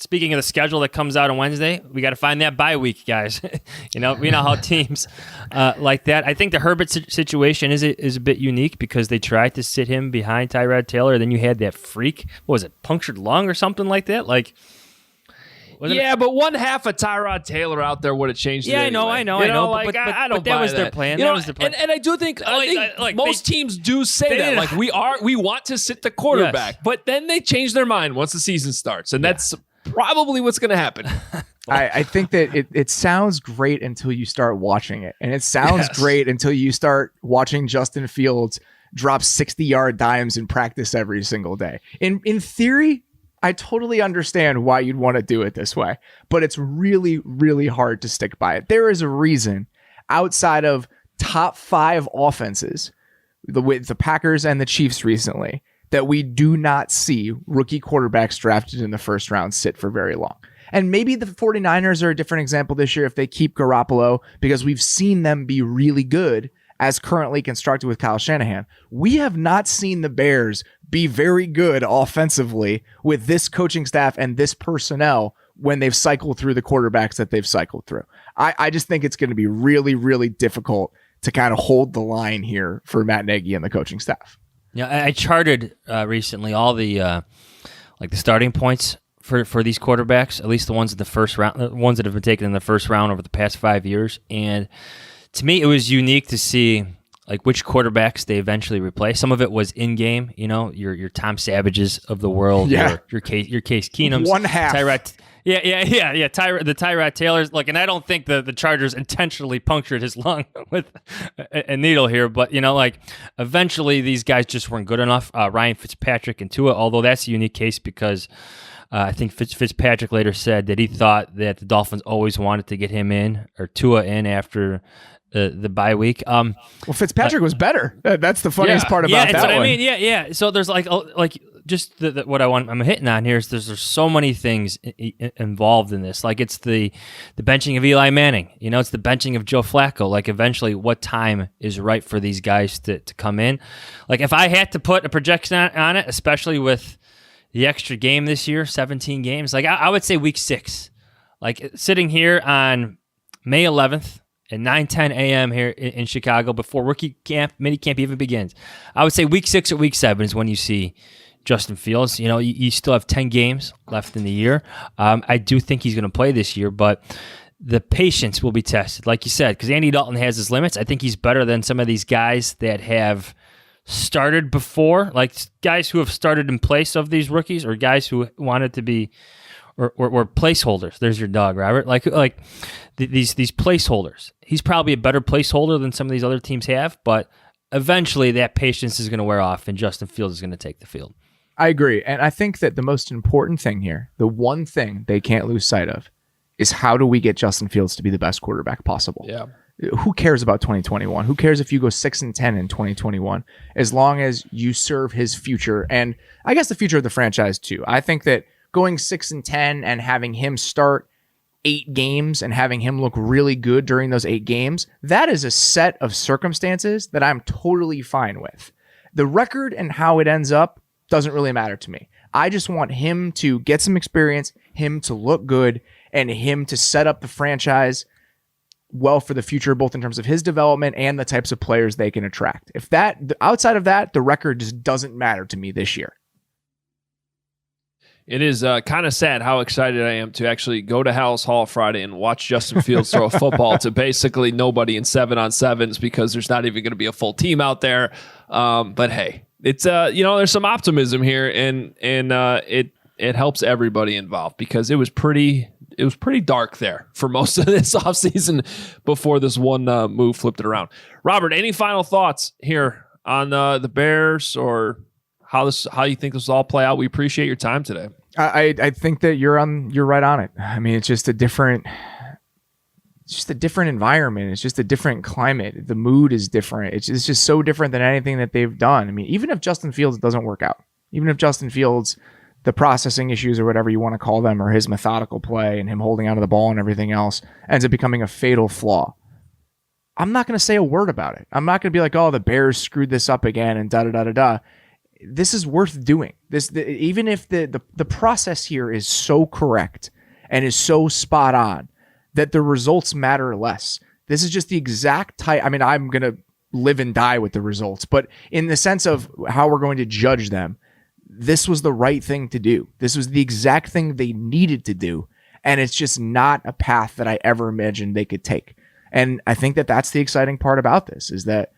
Speaking of the schedule that comes out on Wednesday, we got to find that bye week, guys. We know how teams like that. I think the Herbert situation is a bit unique because they tried to sit him behind Tyrod Taylor. Then you had that freak. What was it? Punctured lung or something like that? But one half of Tyrod Taylor out there would have changed it. Yeah, anyway. I know. I don't that buy was that. their plan. That was their plan. And I do think, most teams do say that. We want to sit the quarterback, but then they change their mind once the season starts, and that's probably what's going to happen. I think that it sounds great until you start watching it. And it sounds great until you start watching Justin Fields drop 60-yard dimes in practice every single day. In theory, I totally understand why you'd want to do it this way, but it's really, really hard to stick by it. There is a reason outside of top 5 offenses with the Packers and the Chiefs recently, that we do not see rookie quarterbacks drafted in the first round sit for very long. And maybe the 49ers are a different example this year if they keep Garoppolo, because we've seen them be really good as currently constructed with Kyle Shanahan. We have not seen the Bears be very good offensively with this coaching staff and this personnel when they've cycled through the quarterbacks that they've cycled through. I just think it's going to be really, really difficult to kind of hold the line here for Matt Nagy and the coaching staff. Yeah, I charted recently all the the starting points for these quarterbacks, at least the ones in the first round, the ones that have been taken in the first round over the past 5 years. And to me, it was unique to see like which quarterbacks they eventually replace. Some of it was in game, your Tom Savages of the world, your Case Keenums, one half. Tyrod. Yeah. The Tyrod Taylors. And I don't think the Chargers intentionally punctured his lung with a needle here, but eventually these guys just weren't good enough. Ryan Fitzpatrick and Tua, although that's a unique case because I think Fitzpatrick later said that he thought that the Dolphins always wanted to get him in or Tua in after the bye week. Well, Fitzpatrick was better. That's the funniest part about that. Yeah, that's what one. I mean. Yeah. So there's just what I'm hitting on here is there's so many things involved in this. It's the benching of Eli Manning. It's the benching of Joe Flacco. Eventually, what time is right for these guys to come in? If I had to put a projection on it, especially with the extra game this year, 17 games, I would say week 6. Sitting here on May 11th at 9:10 a.m. here in Chicago before rookie camp, mini camp even begins. I would say week 6 or week 7 is when you see Justin Fields. You still have 10 games left in the year. I do think he's going to play this year, but the patience will be tested, like you said, because Andy Dalton has his limits. I think he's better than some of these guys that have started before, guys who have started in place of these rookies or guys who wanted to be or placeholders. There's your dog, Robert. These placeholders. He's probably a better placeholder than some of these other teams have, but eventually that patience is going to wear off and Justin Fields is going to take the field. I agree. And I think that the most important thing here, the one thing they can't lose sight of, is how do we get Justin Fields to be the best quarterback possible? Yeah. Who cares about 2021? Who cares if you go 6-10 in 2021, as long as you serve his future and I guess the future of the franchise too. I think that going 6-10 and having him start 8 games and having him look really good during those 8 games, that is a set of circumstances that I'm totally fine with. The record and how it ends up doesn't really matter to me. I just want him to get some experience, him to look good, and him to set up the franchise well for the future, both in terms of his development and the types of players they can attract. If that, outside of that, the record just doesn't matter to me this year. It is kind of sad how excited I am to actually go to Hallis Hall Friday and watch Justin Fields throw a football to basically nobody in 7-on-7s because there's not even going to be a full team out there. But hey, it's there's some optimism here, and it helps everybody involved because it was pretty dark there for most of this offseason before this one move flipped it around. Robert, any final thoughts here on the Bears or how you think this will all play out? We appreciate your time today. I think that you're right on it. I mean, it's just a different environment. It's just a different climate. The mood is different. It's just so different than anything that they've done. I mean, even if Justin Fields doesn't work out, even if Justin Fields, the processing issues or whatever you want to call them, or his methodical play and him holding onto the ball and everything else ends up becoming a fatal flaw, I'm not going to say a word about it. I'm not going to be like, oh, the Bears screwed this up again and da-da-da-da-da. This is worth doing. Even if the process here is so correct and is so spot on that the results matter less. This is just the exact type. I mean, I'm going to live and die with the results, but in the sense of how we're going to judge them, this was the right thing to do. This was the exact thing they needed to do. And it's just not a path that I ever imagined they could take. And I think that that's the exciting part about this, is that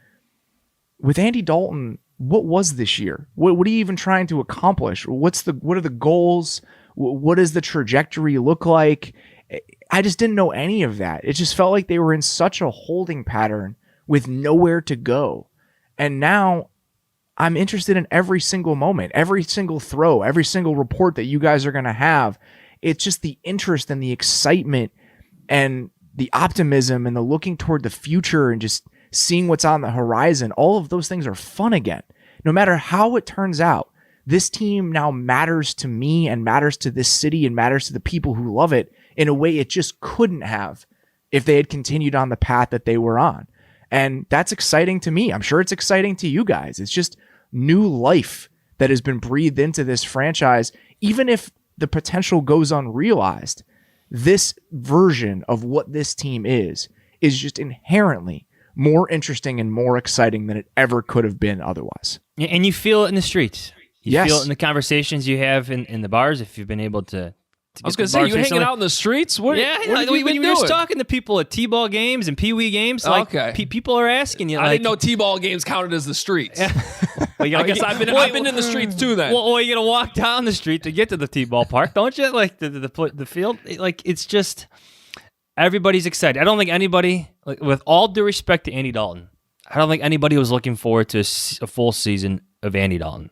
with Andy Dalton, what was this year? What are you even trying to accomplish? What are the goals? What does the trajectory look like? I just didn't know any of that. It just felt like they were in such a holding pattern with nowhere to go. And now I'm interested in every single moment, every single throw, every single report that you guys are going to have. It's just the interest and the excitement and the optimism and the looking toward the future and just seeing what's on the horizon, all of those things are fun again. No matter how it turns out, this team now matters to me and matters to this city and matters to the people who love it in a way it just couldn't have if they had continued on the path that they were on. And that's exciting to me. I'm sure it's exciting to you guys. It's just new life that has been breathed into this franchise. Even if the potential goes unrealized, this version of what this team is just inherently more interesting and more exciting than it ever could have been otherwise. And you feel it in the streets. You Yes. feel it in the conversations you have in the bars if you've been able to I was going to say, you hanging out in the streets? What Yeah, what like, have you when been you're doing? just talking to people at T-ball games and Pee Wee games, like Okay. people are asking you. I like, didn't know T-ball games counted as the streets. well, you know, I guess I've been in the streets too then. Well, you gotta walk down the street to get to the T-ball park, don't you? Like the field. Like it's just everybody's excited. I don't think anybody, like, with all due respect to Andy Dalton, I don't think anybody was looking forward to a full season of Andy Dalton.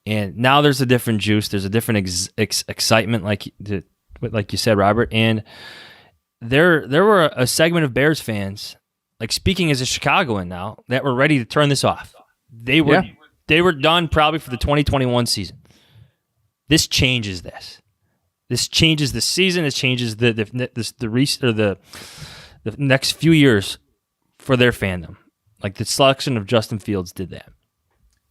And now there's a different juice. There's a different excitement, like you said, Robert. And there were a segment of Bears fans, like speaking as a Chicagoan now, that were ready to turn this off. They were done probably for the 2021 season. This changes this. This changes the season. It changes the next few years for their fandom. Like the selection of Justin Fields did that.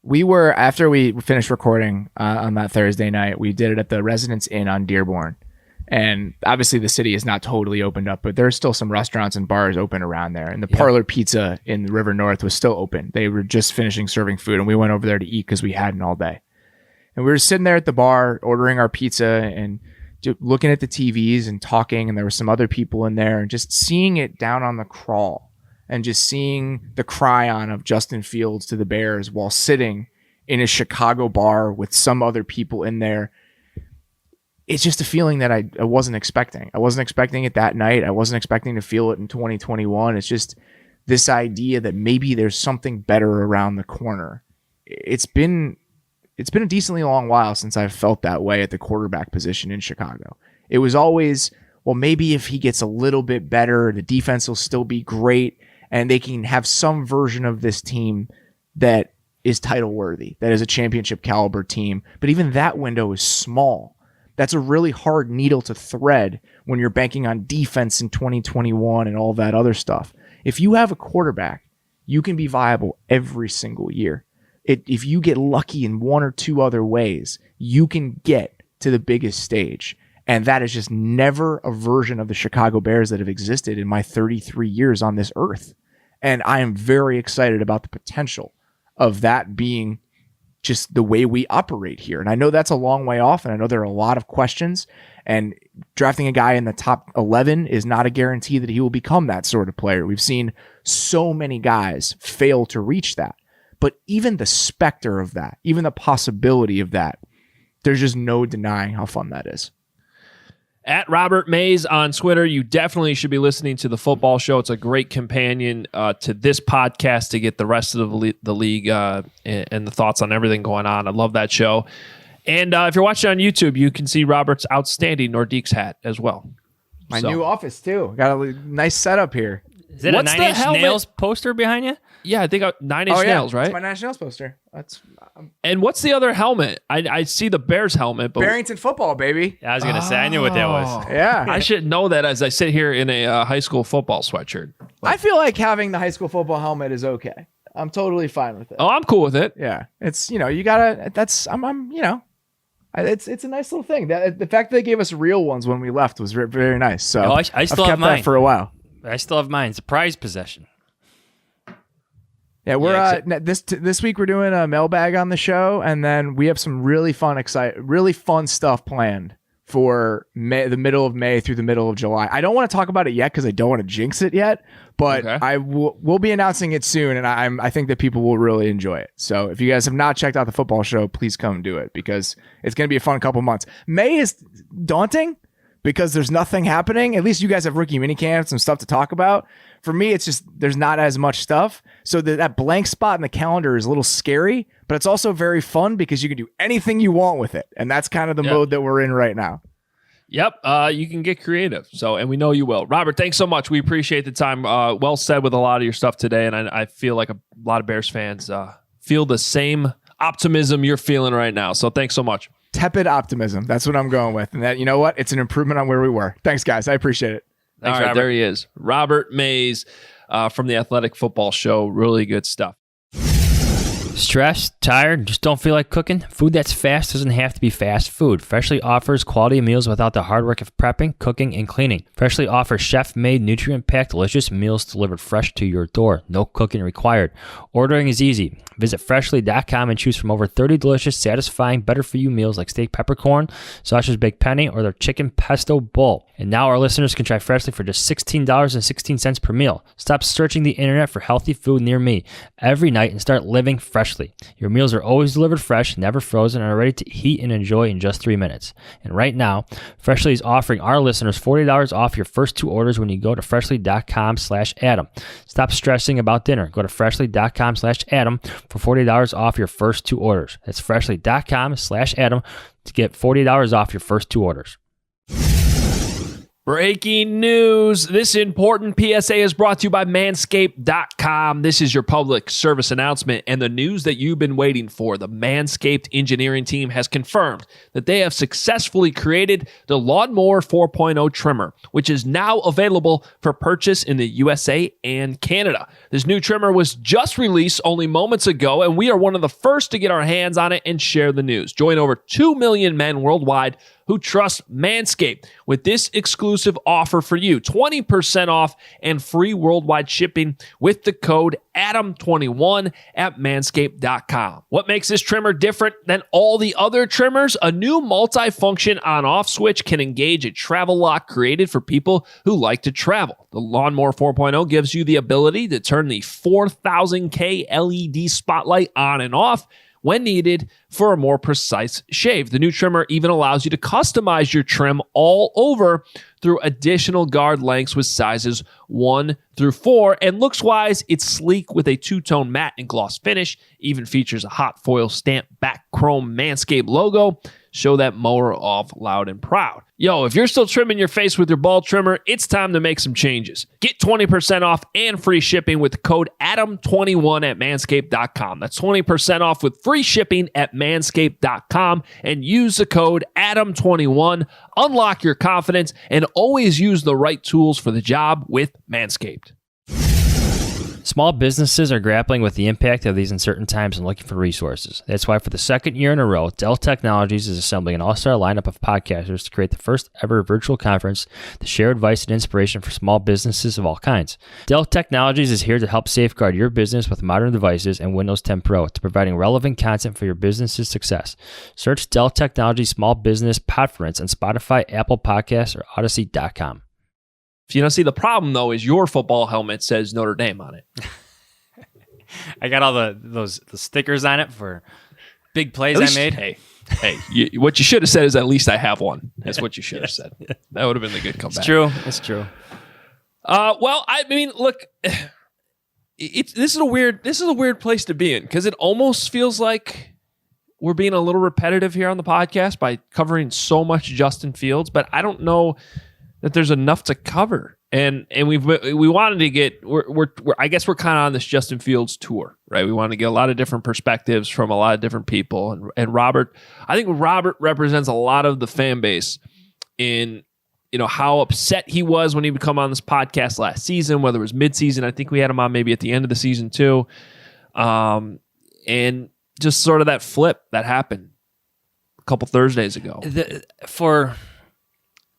We were, after we finished recording on that Thursday night, we did it at the Residence Inn on Dearborn. And obviously the city is not totally opened up, but there's still some restaurants and bars open around there. And the Parlor Pizza in the River North was still open. They were just finishing serving food, and we went over there to eat because we hadn't all day. And we were sitting there at the bar ordering our pizza and looking at the TVs and talking, and there were some other people in there, and just seeing it down on the crawl and just seeing the cry-on of Justin Fields to the Bears while sitting in a Chicago bar with some other people in there. It's just a feeling that I wasn't expecting. I wasn't expecting it that night. I wasn't expecting to feel it in 2021. It's just this idea that maybe there's something better around the corner. It's been a decently long while since I've felt that way at the quarterback position in Chicago. It was always, well, maybe if he gets a little bit better, the defense will still be great, and they can have some version of this team that is title worthy, that is a championship caliber team. But even that window is small. That's a really hard needle to thread when you're banking on defense in 2021 and all that other stuff. If you have a quarterback, you can be viable every single year. If you get lucky in one or two other ways, you can get to the biggest stage. And that is just never a version of the Chicago Bears that have existed in my 33 years on this earth. And I am very excited about the potential of that being just the way we operate here. And I know that's a long way off, and I know there are a lot of questions, and drafting a guy in the top 11 is not a guarantee that he will become that sort of player. We've seen so many guys fail to reach that. But even the specter of that, even the possibility of that, there's just no denying how fun that is. At Robert Mays on Twitter, you definitely should be listening to the football show. It's a great companion to this podcast to get the rest of the league and the thoughts on everything going on. I love that show. And if you're watching on YouTube, you can see Robert's outstanding Nordiques hat as well. My new office, too. Got a nice setup here. Is it What's a the 9 Inch helmet? Nails poster behind you? Yeah, I think 9 Inch Nails, right? It's my 9 Inch Nails poster. That's And what's the other helmet? I see the Bears helmet, but Barrington football, baby. I was gonna say I knew what that was. Yeah. I should know that as I sit here in a high school football sweatshirt. I feel like having the high school football helmet is okay. I'm totally fine with it. Oh, I'm cool with it. Yeah. It's, you gotta, it's a nice little thing. The fact that they gave us real ones when we left was very, very nice. So Oh, I still I've have kept mine. that for a while. I still have mine. It's a prized possession. Yeah, we're this week we're doing a mailbag on the show, and then we have some really fun stuff planned for the middle of May through the middle of July. I don't want to talk about it yet because I don't want to jinx it yet, but Okay. we'll be announcing it soon, and I think that people will really enjoy it. So if you guys have not checked out the football show, please come do it because it's going to be a fun couple months. May is daunting because there's nothing happening. At least you guys have rookie minicamps and stuff to talk about. For me, it's just there's not as much stuff. So that blank spot in the calendar is a little scary, but it's also very fun because you can do anything you want with it. And that's kind of the mode that we're in right now. Yep, you can get creative. So, and we know you will. Robert, thanks so much. We appreciate the time. Well said with a lot of your stuff today, and I feel like a lot of Bears fans feel the same optimism you're feeling right now. So, thanks so much. Tepid optimism. That's what I'm going with. And that, you know what? It's an improvement on where we were. Thanks, guys. I appreciate it. Thanks, all right, Robert. There he is. Robert Mays from the Athletic Football Show. Really good stuff. Stressed, tired, just don't feel like cooking? Food that's fast doesn't have to be fast food. Freshly offers quality meals without the hard work of prepping, cooking, and cleaning. Freshly offers chef-made, nutrient-packed, delicious meals delivered fresh to your door. No cooking required. Ordering is easy. Visit Freshly.com and choose from over 30 delicious, satisfying, better-for-you meals like steak peppercorn, sausage baked penne, or their chicken pesto bowl. And now our listeners can try Freshly for just $16.16 per meal. Stop searching the internet for healthy food near me every night and start living freshly. Your meals are always delivered fresh, never frozen, and are ready to heat and enjoy in just 3 minutes. And right now, Freshly is offering our listeners $40 off your first 2 orders when you go to Freshly.com/Adam. Stop stressing about dinner. Go to Freshly.com/Adam for $40 off your first 2 orders. That's Freshly.com/Adam to get $40 off your first 2 orders. Breaking news. This important PSA is brought to you by Manscaped.com. This is your public service announcement and the news that you've been waiting for. The Manscaped engineering team has confirmed that they have successfully created the Lawnmower 4.0 trimmer, which is now available for purchase in the USA and Canada. This new trimmer was just released only moments ago, and we are one of the first to get our hands on it and share the news. Join over 2 million men worldwide who trust Manscaped with this exclusive offer for you. 20% off and free worldwide shipping with the code ADAM21 at manscaped.com. What makes this trimmer different than all the other trimmers? A new multi-function on-off switch can engage a travel lock created for people who like to travel. The Lawnmower 4.0 gives you the ability to turn the 4000K LED spotlight on and off when needed for a more precise shave. The new trimmer even allows you to customize your trim all over through additional guard lengths with sizes 1 through 4. And looks-wise, it's sleek with a 2-tone matte and gloss finish. Even features a hot foil stamped back chrome Manscaped logo. Show that mower off loud and proud. Yo, if you're still trimming your face with your ball trimmer, it's time to make some changes. Get 20% off and free shipping with the code ADAM21 at manscaped.com. That's 20% off with free shipping at manscaped.com and use the code ADAM21. Unlock your confidence and always use the right tools for the job with Manscaped. Small businesses are grappling with the impact of these uncertain times and looking for resources. That's why for the second year in a row, Dell Technologies is assembling an all-star lineup of podcasters to create the first ever virtual conference to share advice and inspiration for small businesses of all kinds. Dell Technologies is here to help safeguard your business with modern devices and Windows 10 Pro to providing relevant content for your business's success. Search Dell Technologies Small Business Podference on Spotify, Apple Podcasts, or Odyssey.com. You know, see, the problem, though, is your football helmet says Notre Dame on it. I got all the stickers on it for big plays I made. Hey, what you should have said is at least I have one. That's what you should have said. That would have been the good comeback. It's true. Well, I mean, look, this is a weird place to be in because it almost feels like we're being a little repetitive here on the podcast by covering so much Justin Fields, but I don't know that there's enough to cover, and we wanted to get I guess we're kind of on this Justin Fields tour, right? We want to get a lot of different perspectives from a lot of different people, and Robert, I think Robert represents a lot of the fan base in how upset he was when he would come on this podcast last season, whether it was midseason. I think we had him on maybe at the end of the season too, and just sort of that flip that happened a couple Thursdays ago.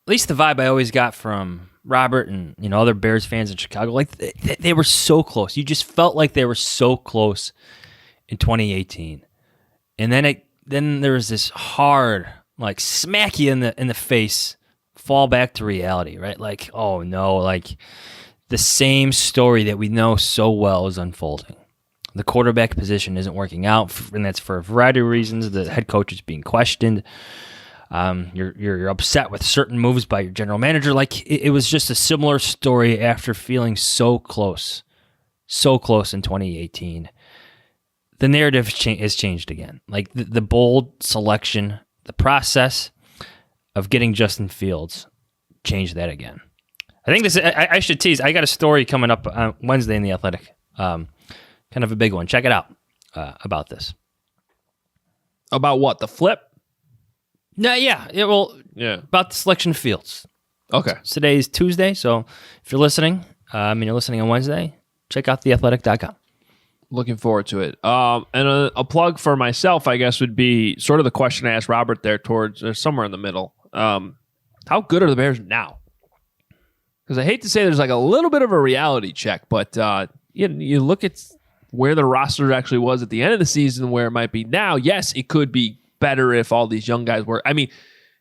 At least the vibe I always got from Robert and other Bears fans in Chicago, like they were so close. You just felt like they were so close in 2018, and then there was this hard, like smack you in the face, fall back to reality, right? Like, oh no, like the same story that we know so well is unfolding. The quarterback position isn't working out, and that's for a variety of reasons. The head coach is being questioned. You're upset with certain moves by your general manager. Like it was just a similar story after feeling so close in 2018. The narrative has changed again. Like the bold selection, the process of getting Justin Fields change that again? I think I should tease. I got a story coming up on Wednesday in The Athletic. Kind of a big one. Check it out about this. About what? The flip? No, yeah. About the selection of Fields. Okay. Today's Tuesday, so if you're listening, and you're listening on Wednesday, check out theathletic.com. Looking forward to it. And a plug for myself, I guess, would be sort of the question I asked Robert there towards somewhere in the middle. How good are the Bears now? Because I hate to say there's like a little bit of a reality check, but you look at where the roster actually was at the end of the season, where it might be now. Yes, it could be better if all these young guys were. I mean,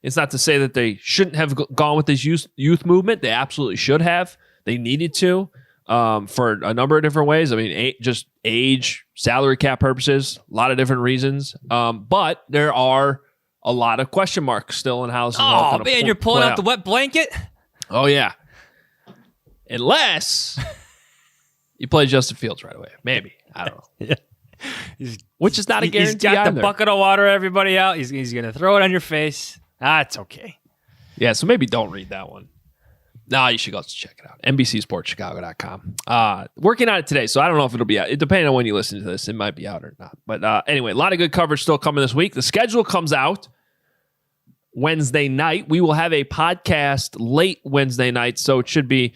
it's not to say that they shouldn't have gone with this youth movement. They absolutely should have. They needed to for a number of different ways. I mean, just age, salary cap purposes, a lot of different reasons. But there are a lot of question marks still in how this is all going to man, you're pulling out the wet blanket? Oh, yeah. Unless you play Justin Fields right away. Maybe. I don't know. Which is not a guarantee. He's got either. the bucket of water, everybody out. He's going to throw it on your face. It's okay. Yeah, so maybe don't read that one. No, you should go check it out. NBCSportsChicago.com. Working on it today, so I don't know if it'll be out. Depending on when you listen to this, it might be out or not. But anyway, a lot of good coverage still coming this week. The schedule comes out Wednesday night. We will have a podcast late Wednesday night, so it should be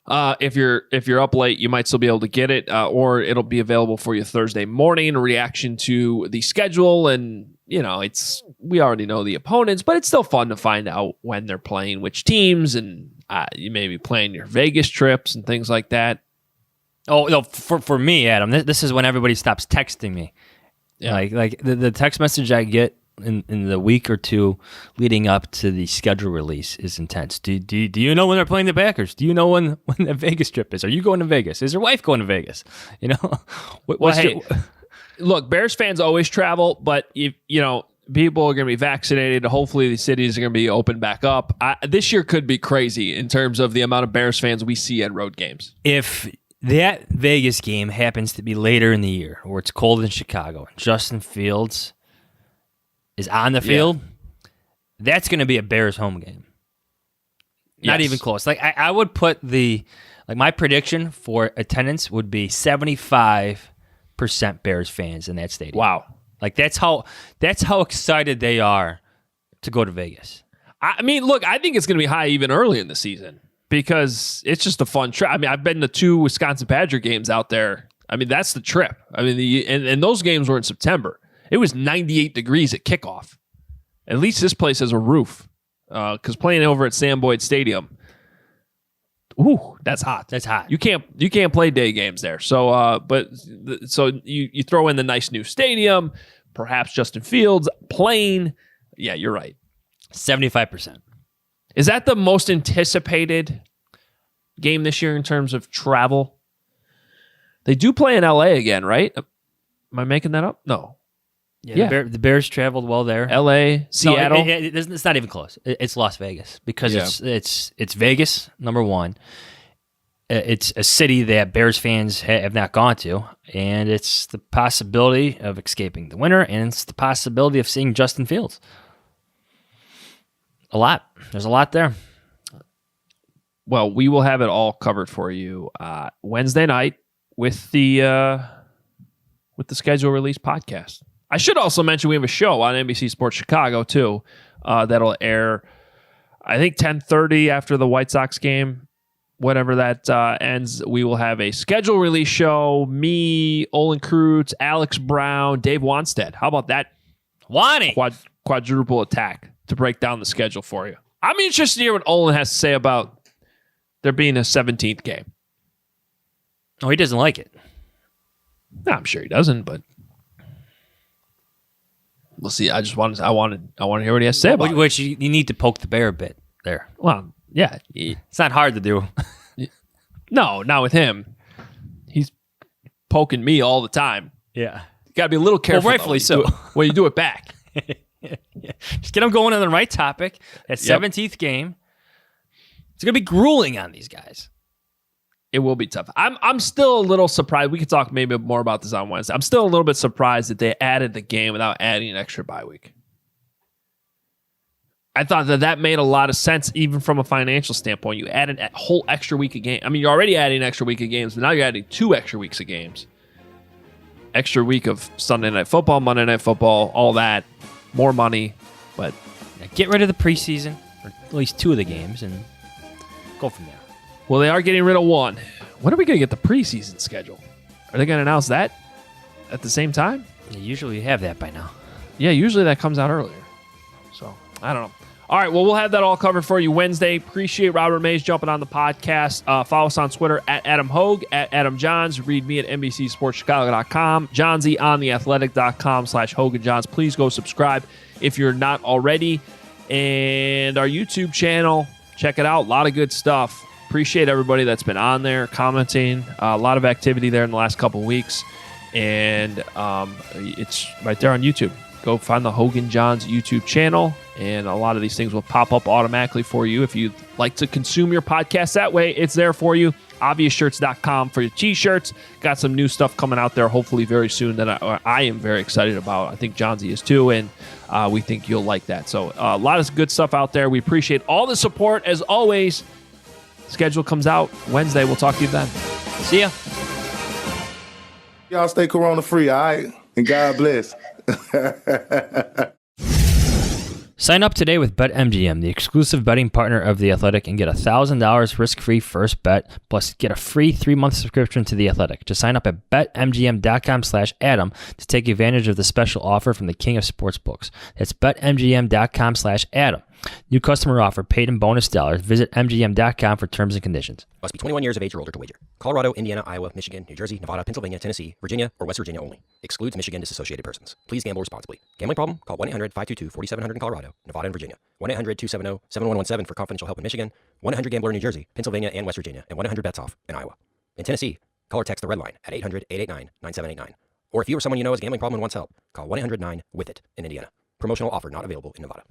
if you're up late, you might still be able to get it, or it'll be available for you Thursday morning in reaction to the schedule. And we already know the opponents, but it's still fun to find out when they're playing which teams, and you may be playing your Vegas trips and things like that. Oh no, for me, Adam, this is when everybody stops texting me. Yeah. Like the text message I get in the week or two leading up to the schedule release is intense. Do you know when they're playing the Packers? Do you know when the Vegas trip is? Are you going to Vegas? Is your wife going to Vegas? Look, Bears fans always travel, but people are going to be vaccinated. Hopefully, the cities are going to be open back up. This year could be crazy in terms of the amount of Bears fans we see at road games. If that Vegas game happens to be later in the year, or it's cold in Chicago, and Justin Fields is on the field, that's going to be a Bears home game. Not even close. Like I would put my prediction for attendance would be 75% Bears fans in that stadium. Wow. Like that's how excited they are to go to Vegas. I mean, look, I think it's going to be high even early in the season because it's just a fun trip. I mean, I've been to 2 Wisconsin Badger games out there. I mean, that's the trip. I mean, and those games were in September. It was 98 degrees at kickoff. At least this place has a roof. Because playing over at Sam Boyd Stadium, that's hot. That's hot. You can't play day games there. So, so you throw in the nice new stadium, perhaps Justin Fields playing. Yeah, you're right. 75%. Is that the most anticipated game this year in terms of travel? They do play in LA again, right? Am I making that up? No. Yeah. The Bears traveled well there. LA, Seattle. No, it's not even close. It's Las Vegas because it's Vegas, number one. It's a city that Bears fans have not gone to, and it's the possibility of escaping the winter, and it's the possibility of seeing Justin Fields. A lot. There's a lot there. Well, we will have it all covered for you Wednesday night with the schedule release podcast. I should also mention we have a show on NBC Sports Chicago, too, that'll air, I think, 10:30 after the White Sox game. Whenever that ends, we will have a schedule release show. Me, Olin Kreutz, Alex Brown, Dave Wanstead. How about that? Quadruple attack to break down the schedule for you. I'm interested to hear what Olin has to say about there being a 17th game. Oh, he doesn't like it. No, I'm sure he doesn't, but we'll see. I want to hear what he has to say about it. Which you need to poke the bear a bit there. Well, yeah. It's not hard to do. No, not with him. He's poking me all the time. Yeah. You got to be a little careful. Well, rightfully so. When you do it back. Yeah. Just get them going on the right topic. That 17th game. It's going to be grueling on these guys. It will be tough. I'm still a little surprised. We could talk maybe more about this on Wednesday. I'm still a little bit surprised that they added the game without adding an extra bye week. I thought that made a lot of sense, even from a financial standpoint. You added a whole extra week of game. I mean, you're already adding an extra week of games, but now you're adding 2 extra weeks of games. Extra week of Sunday Night Football, Monday Night Football, all that. More money, but get rid of the preseason, or at least 2 of the games, and go from there. Well, they are getting rid of 1. When are we going to get the preseason schedule? Are they going to announce that at the same time? You usually have that by now. Yeah, usually that comes out earlier. So, I don't know. All right, well, we'll have that all covered for you Wednesday. Appreciate Robert Mays jumping on the podcast. Follow us on Twitter at Adam Hoge, at Adam Jahns. Read me at NBCSportsChicago.com. Johnsy on theathletic.com/Hoge Jahns. Please go subscribe if you're not already. And our YouTube channel, check it out. A lot of good stuff. Appreciate everybody that's been on there, commenting. A lot of activity there in the last couple of weeks. And it's right there on YouTube. Go find the Hoge Jahns YouTube channel, and a lot of these things will pop up automatically for you. If you'd like to consume your podcast that way, it's there for you. ObviousShirts.com for your T-shirts. Got some new stuff coming out there, hopefully very soon, that I am very excited about. I think Johnsy is too, and we think you'll like that. So a lot of good stuff out there. We appreciate all the support, as always. Schedule comes out Wednesday. We'll talk to you then. See ya. Y'all stay corona-free, all right? And God bless. Sign up today with BetMGM, the exclusive betting partner of The Athletic, and get $1,000 risk-free first bet, plus get a free 3-month subscription to The Athletic. Just sign up at BetMGM.com/Adam to take advantage of the special offer from the king of sportsbooks. That's BetMGM.com/Adam. New customer offer, paid in bonus dollars. Visit MGM.com for terms and conditions. Must be 21 years of age or older to wager. Colorado, Indiana, Iowa, Michigan, New Jersey, Nevada, Pennsylvania, Tennessee, Virginia, or West Virginia only. Excludes Michigan disassociated persons. Please gamble responsibly. Gambling problem? Call 1-800-522-4700 in Colorado, Nevada, and Virginia. 1-800-270-7117 for confidential help in Michigan. 1-800-GAMBLER in New Jersey, Pennsylvania, and West Virginia. And 1-800-BETS-OFF in Iowa. In Tennessee, call or text the Red Line at 800-889-9789. Or if you or someone you know has a gambling problem and wants help, call 1-800-9-WITH-IT in Indiana. Promotional offer not available in Nevada.